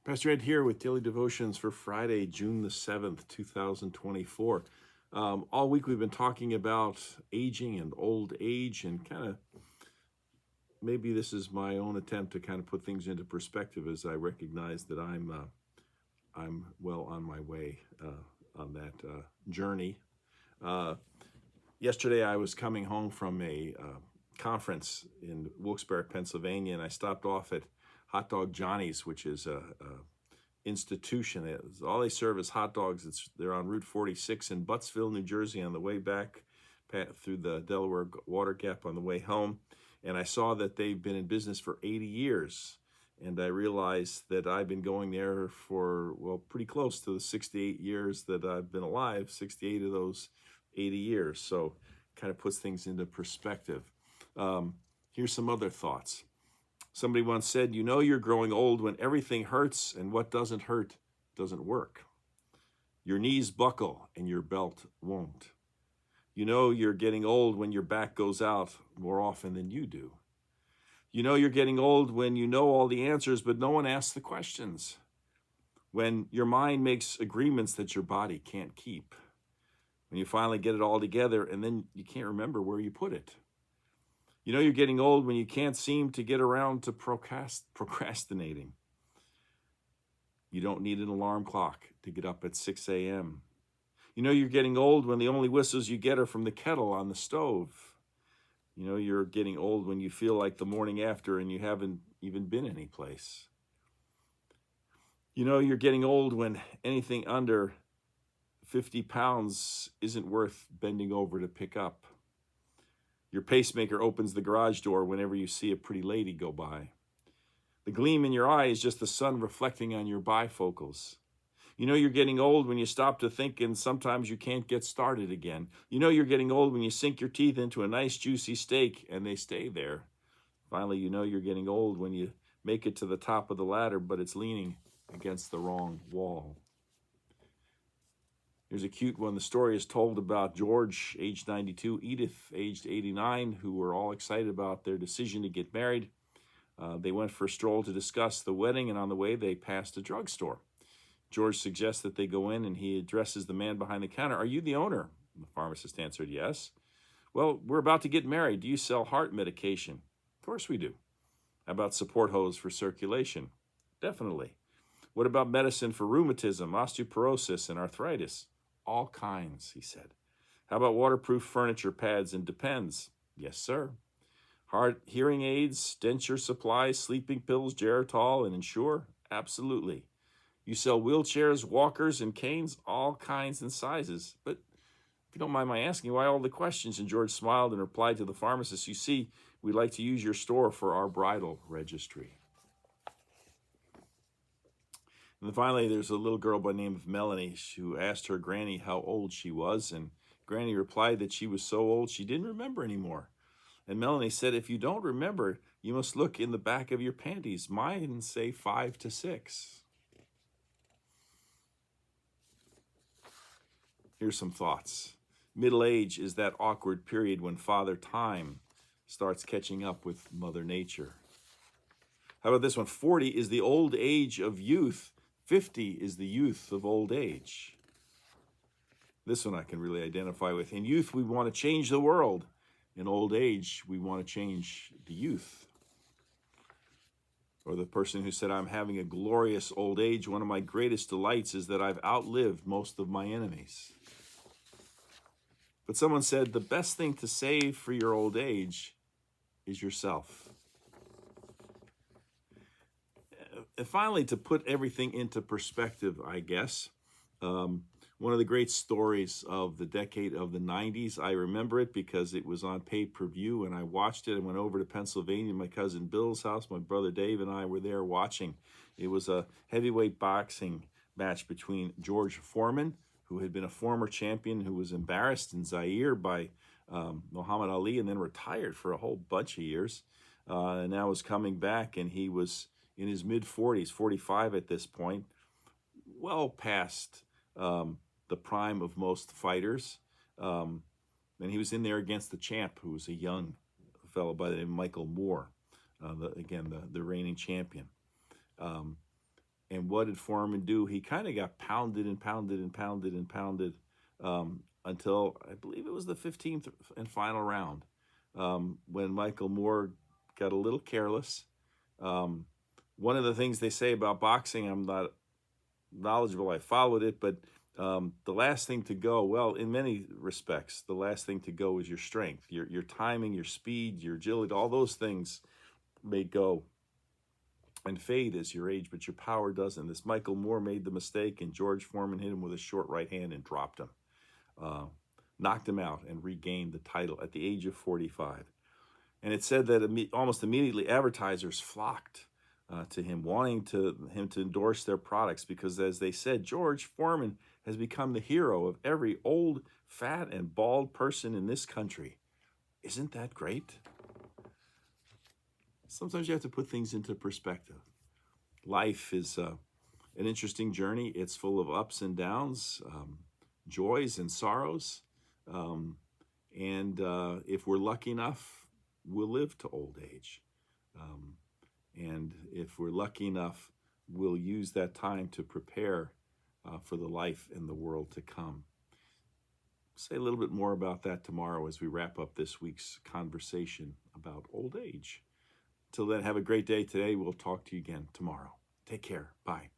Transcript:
Pastor Ed here with Daily Devotions for Friday, June the 7th, 2024. All week we've been talking about aging and old age, and kind of maybe this is my own attempt to kind of put things into perspective as I recognize that I'm well on my way on that journey. Yesterday I was coming home from a conference in Wilkes-Barre, Pennsylvania, and I stopped off at Hot Dog Johnny's, which is a institution. All they serve is hot dogs. They're on Route 46 in Buttsville, New Jersey, on the way back through the Delaware Water Gap on the way home. And I saw that they've been in business for 80 years. And I realized that I've been going there for, well, pretty close to the 68 years that I've been alive, 68 of those 80 years. So kind of puts things into perspective. Here's some other thoughts. Somebody once said, you know you're growing old when everything hurts and what doesn't hurt doesn't work. Your knees buckle and your belt won't. You know you're getting old when your back goes out more often than you do. You know you're getting old when you know all the answers, but no one asks the questions. When your mind makes agreements that your body can't keep. When you finally get it all together and then you can't remember where you put it. You know you're getting old when you can't seem to get around to procrastinating. You don't need an alarm clock to get up at 6 a.m. You know you're getting old when the only whistles you get are from the kettle on the stove. You know you're getting old when you feel like the morning after and you haven't even been anyplace. You know you're getting old when anything under 50 pounds isn't worth bending over to pick up. Your pacemaker opens the garage door whenever you see a pretty lady go by. The gleam in your eye is just the sun reflecting on your bifocals. You know you're getting old when you stop to think and sometimes you can't get started again. You know you're getting old when you sink your teeth into a nice juicy steak and they stay there. Finally, you know you're getting old when you make it to the top of the ladder, but it's leaning against the wrong wall. Here's a cute one. The story is told about George, aged 92, Edith, aged 89, who were all excited about their decision to get married. They went for a stroll to discuss the wedding, and on the way, they passed a drugstore. George suggests that they go in, and he addresses the man behind the counter. Are you the owner? The pharmacist answered, yes. Well, we're about to get married. Do you sell heart medication? Of course we do. How about support hose for circulation? Definitely. What about medicine for rheumatism, osteoporosis, and arthritis? All kinds, he said. How about waterproof furniture, pads, and Depends? Yes, sir. Hard hearing aids, denture supplies, sleeping pills, Geritol, and Ensure? Absolutely. You sell wheelchairs, walkers, and canes, all kinds and sizes. But if you don't mind my asking, why all the questions? And George smiled and replied to the pharmacist, you see, we'd like to use your store for our bridal registry. And then finally, there's a little girl by the name of Melanie who asked her granny how old she was, and Granny replied that she was so old she didn't remember anymore. And Melanie said, if you don't remember, you must look in the back of your panties. Mine say 5 to 6. Here's some thoughts. Middle age is that awkward period when Father Time starts catching up with Mother Nature. How about this one? 40 is the old age of youth. 50 is the youth of old age. This one I can really identify with. In youth, we want to change the world. In old age, we want to change the youth. Or the person who said, I'm having a glorious old age. One of my greatest delights is that I've outlived most of my enemies. But someone said, the best thing to save for your old age is yourself. And finally, to put everything into perspective, I guess, one of the great stories of the decade of the 90s, I remember it because it was on pay-per-view, and I watched it. I went over to Pennsylvania, my cousin Bill's house. My brother Dave and I were there watching. It was a heavyweight boxing match between George Foreman, who had been a former champion, who was embarrassed in Zaire by Muhammad Ali and then retired for a whole bunch of years, and now was coming back, and he was in his mid-40s, 45 at this point, well past the prime of most fighters. And he was in there against the champ, who was a young fellow by the name of Michael Moore, the reigning champion. And what did Foreman do? He kind of got pounded and pounded and pounded and pounded until I believe it was the 15th and final round, when Michael Moore got a little careless. One of the things they say about boxing, I'm not knowledgeable, I followed it, but the last thing to go, well, in many respects, the last thing to go is your strength, your timing, your speed, your agility. All those things may go and fade as your age, but your power doesn't. This Michael Moore made the mistake, and George Foreman hit him with a short right hand and dropped him, knocked him out, and regained the title at the age of 45. And it said that almost immediately advertisers flocked to him, wanting him to endorse their products, because, as they said, George Foreman has become the hero of every old, fat, and bald person in this country. Isn't that great? Sometimes you have to put things into perspective. Life is an interesting journey. It's full of ups and downs, joys and sorrows. And if we're lucky enough, we'll live to old age. And if we're lucky enough, we'll use that time to prepare for the life in the world to come. Say a little bit more about that tomorrow as we wrap up this week's conversation about old age. Till then, have a great day today. We'll talk to you again tomorrow. Take care. Bye.